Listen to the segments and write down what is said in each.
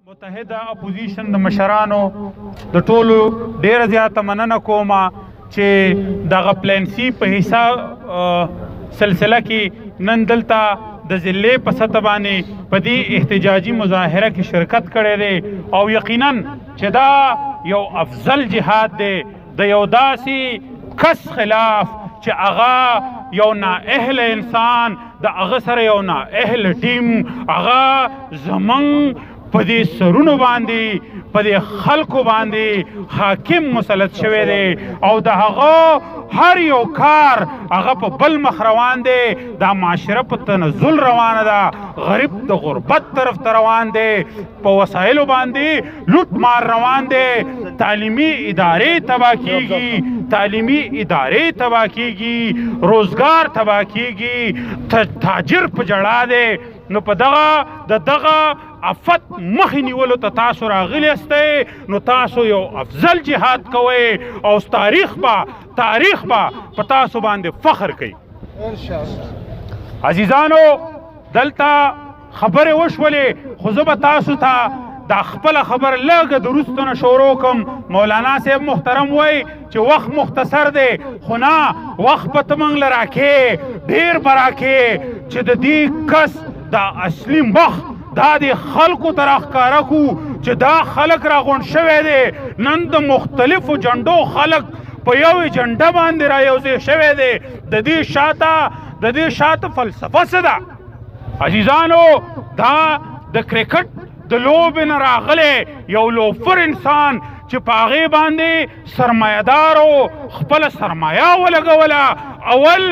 متحده اپوزیشن د مشرانو د ټولو ډیره زیاته مننه کوم چې دغه پلان سی په حساب سلسله کې نن دلته د ضلع په سطح باندې په دې احتجاجي مظاهره کې شرکت کړی دی او یقینا چې دا یو افضل جهاد دی د یو داسې کس خلاف چې هغه یو نااهل انسان د هغه سره یو نااهل ټیم هغه زمونږ په دې سرونو باندې په دې خلکو باندې حاکم مسلط شوی دی او د هغه هر یو کار هغه په بل مخ روان دی دا معاشره په تنزل روانه ده غریب د غربت طرف ته روان دی په وسایلو باندې لوټ مار روان دی تعلیمي ادارې تباه کیږي تعلیمي ادارې تباه کیږي روزګار تباه کیږي تاجر په جړا دی نو په دغه افت مخې نیولو ته تاسو راغلي استئ نو تاسو یو افضل جهاد کوئ او تاریخ به په تاسو باندې فخر کوي عزیزانو دلته خبرې وشولې خو زه به تاسو ته دا خپله خبر لږه د وروسته نه شروع کوم مولانا صاحب محترم وایي چې وخت مختصر دی خو نه وخت به ته موږ له راکې ډېر به راکې چې د دې کس دا اصلي مخ دا د خلکو ته راښکاره کړو چې دا خلک راغونډ شوی دی نن د مختلفو جنډو خلک په یو ایجنډه باندې رایوځای شوی دی د دې شاته فلسفه څه ده عزیزانو دا د کرکټ د لوبې نه راغلی یو لوفر انسان چې په هغې باندې سرمایهدارو خپله سرمایه ولګوله اول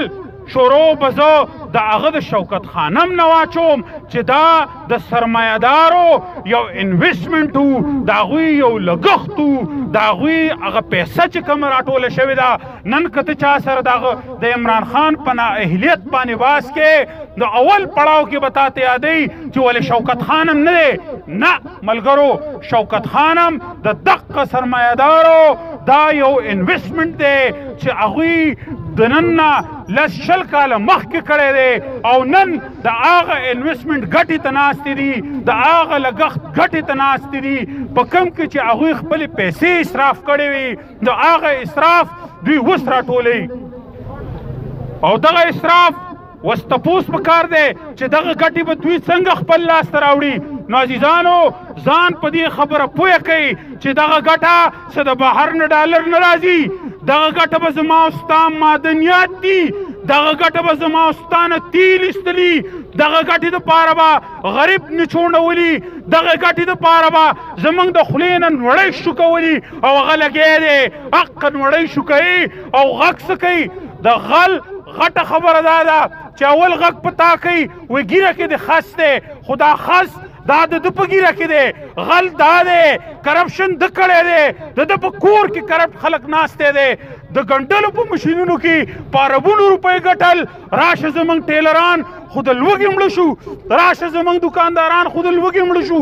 شروع به زه د هغه د شوکت خانم نه واچوم چې دا د سرمایهدارو یو انویسټمنټ و د هغوی یو لګښت و د هغوی هغه پیسه چې کومه راټوله شوې ده نن که ته چا سره د عمران خان په نااهلیت باندې باس کې د اول پړاو کې به تاته یادوي چې ولې شوکت خانم نه دی نه ملګرو شوکت خانم د دقه سرمایهدارو دا یو انویسټمنټ دی چې هغوی د نن نه لس شل کاله مخکې کړی دی او نن د هغه انویسټمنټ ګټې ته ناستې دي د هغه لګښت ګټې ته ناستې دي په کوم کې چې هغوی خپلې پیسې اسراف کړې وي د هغه اسراف دوی اوس راټولوي او دغه اسراف وس تپوس پکار دی چې دغه ګټې به دوی څنګه خپل لاس ته راوړي نو عزیزانو ځان په دې خبره پوه کوي چې دغه ګټه څه د بهر نه ډالر نه راځي دغه ګټه به زما او ستا معدنیات دي دغه ګټه به زما او ستا نه تیل ایستلي دغه ګټې دپاره به غریب نچوڼولي دغه ګټې دپاره به زموږ د خولې نه نوړی شوکولي او هغه لګی دی حقا نوړی شوکوي او غږ څه کوي د غل غټه خبره دا ده چې اول غږ په تا کوي وایي ګیره کې د خس دی خو دا خس دا د ده په ګیره کې دی غل دا دی کرپشن ده کړی دی د ده په کور کې کرپټ خلک ناستی دی د ګنډلو په مشینونو کې په اربونو روپۍ ګټل راشه زموږ ټیلران خو د لوږې مړه شو راشه زموږ دکانداران خو د لوږې مړه شو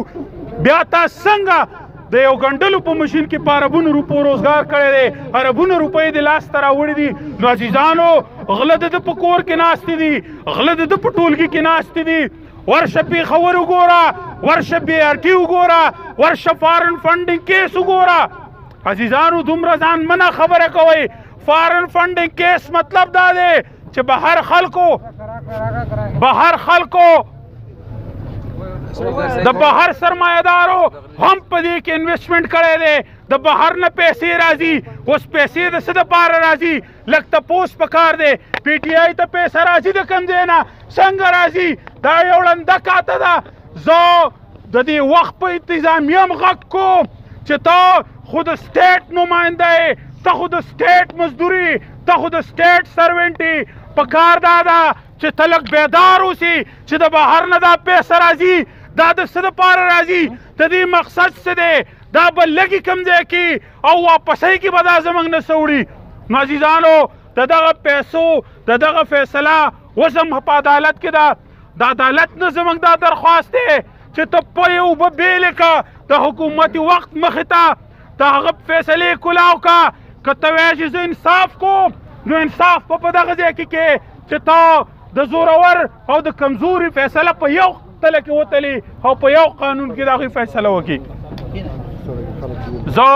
بیا تا څنګه د یو ګنډلو په مشین کې په اربونو روپو روزګار کړی دی اربونو روپۍ د لاس ته راوړي دي نو عزیزانو غله د ده په کور کې ناستې دي غله د ده په ټولګي کې ناستې دي ورشه پېښور وګوره ورشه BRT وګوره ورشه فارن فنډینګ کیس وګوره عزیزانو دومره ځان منه خبره کوئ فارن فنډینګ کیس مطلب دا دی چې بهر خلکو د بهر سرمایهدارو هم په دې کې انویسټمنټ کړی دی د بهر نه پیسې راځي اوس پیسې د څه دپاره راځي لږ تپوس پکار دی PTI ته پیسه راځي د کوم ځای نه څنګه راځي دا یو ړنده کاته ده زه د دې وخت په انتظامیه هم غږ کوم چې ته خو د سټیټ نماینده یې ته خو د سټیټ مزدوري ته خو د سټیټ سروینټ یې پکار دا ده چې ته لږ بیدار اوسې چې د بهر نه دا پیسه راځي دا د څه دپاره راځي د دې مقصد څه دی دا به لږې کوم ځای کې او واپسۍ کې به دا زموږ نه څه وړي نو عزیزانو د دغه پیسو د دغه فیصله اوس هم په عدالت کې ده د عدالت نه زموږ دا درخواست دی چې ته په یو اوبه بېلې که د حکومتي وخت مخې ته د هغه فیصلې کلاو که که ته وایې چې زه انصاف کوم نو انصاف په دغه ځای کې چې ته د زورور او د کمزوري فیصله په یو تله کې وتلي او په یو قانون کې د هغوی فیصله وکړي. زه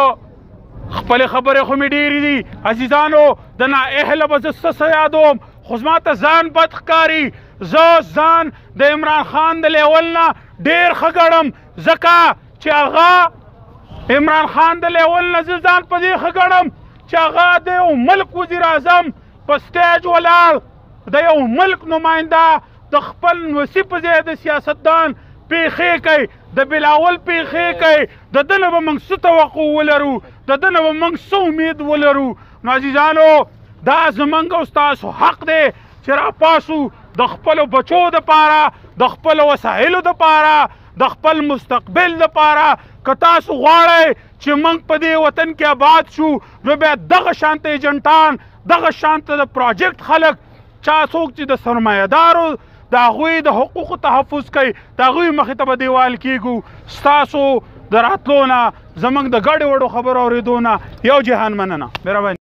خپلې خبرې خو مې ډېرې دي عزیزانو، د نااهله به زه څه یادوم، خو زما ته ځان بد ښکاري. زه ځان د عمران خان د لیول نه ډېر ښه ګڼم، ځکه چې هغه عمران خان د لیول نه زه ځان په دې ښه ګڼم چې هغه د یو ملک وزیر اعظم په سټیج ولاړ، د یو ملک نماینده د خپل نصیب په ځای د سیاستدان پیښې کوي، د بلاول پیښې کوي. د ده نه به موږ څه توقع ولرو، د ده نه به موږ څه امید ولرو؟ نو عزیزانو، دا زموږ او ستاسو حق دی چې راپاسو د خپلو بچو دپاره، د خپلو وسایلو دپاره، د خپل مستقبل دپاره. که تاسو غواړئ چې موږ په دې وطن کې آباد شو، نو بیا دغه شانته ایجنټان، دغه شانته د پراجیکټ خلک، چا څوک چې د سرمایهدارو د هغوی د حقوقو تحفظ کوي، د هغوی مخې ته به دیوال کېږو. ستاسو د راتلو نه، زموږ د ګډې وډو خبرو اورېدو نه یو جهان مننه. مهرباني.